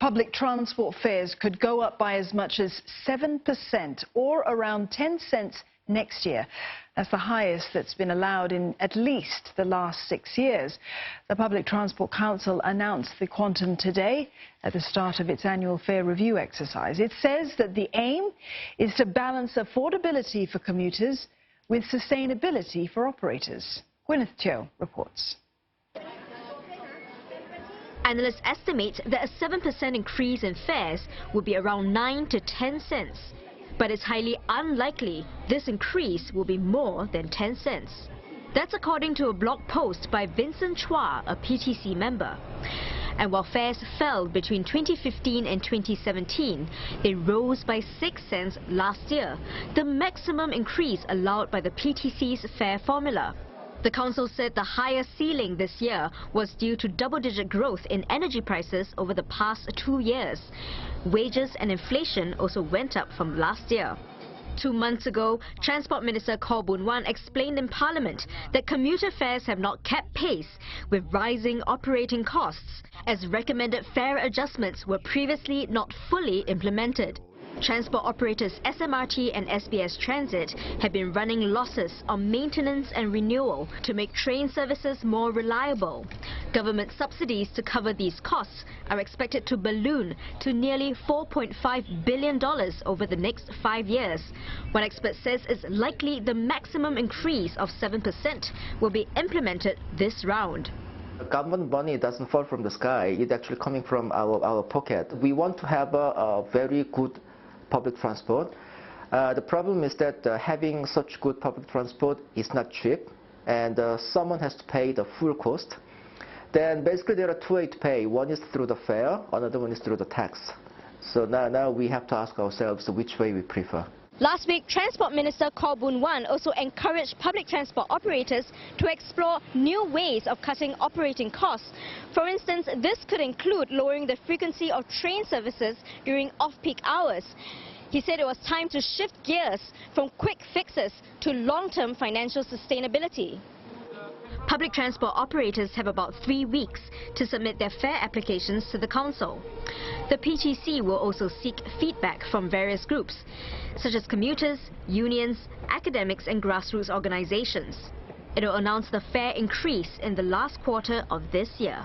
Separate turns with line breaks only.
Public transport fares could go up by as much as 7% or around 10 cents next year. That's the highest that's been allowed in at least the last 6 years. The Public Transport Council announced the quantum today at the start of its annual fare review exercise. It says that the aim is to balance affordability for commuters with sustainability for operators. Gwyneth Teo reports.
Analysts estimate that a 7% increase in fares will be around 9 to 10 cents. But it's highly unlikely this increase will be more than 10 cents. That's according to a blog post by Vincent Chua, a PTC member. And while fares fell between 2015 and 2017, they rose by 6 cents last year, the maximum increase allowed by the PTC's fare formula. The council said the higher ceiling this year was due to double-digit growth in energy prices over the past 2 years. Wages and inflation also went up from last year. 2 months ago, Transport Minister Khaw Boon Wan explained in Parliament that commuter fares have not kept pace with rising operating costs, as recommended fare adjustments were previously not fully implemented. Transport operators SMRT and SBS Transit have been running losses on maintenance and renewal to make train services more reliable. Government subsidies to cover these costs are expected to balloon to nearly $4.5 billion over the next 5 years. One expert says it's likely the maximum increase of 7% will be implemented this round.
Government money doesn't fall from the sky. It's actually coming from our pocket. We want to have a very good public transport. The problem is that having such good public transport is not cheap, and someone has to pay the full cost. Then basically there are two ways to pay. One is through the fare, another one is through the tax. So now we have to ask ourselves which way we prefer.
Last week, Transport Minister Khaw Boon Wan also encouraged public transport operators to explore new ways of cutting operating costs. For instance, this could include lowering the frequency of train services during off-peak hours. He said it was time to shift gears from quick fixes to long-term financial sustainability. Public transport operators have about 3 weeks to submit their fare applications to the council. The PTC will also seek feedback from various groups, such as commuters, unions, academics and grassroots organizations. It will announce the fare increase in the last quarter of this year.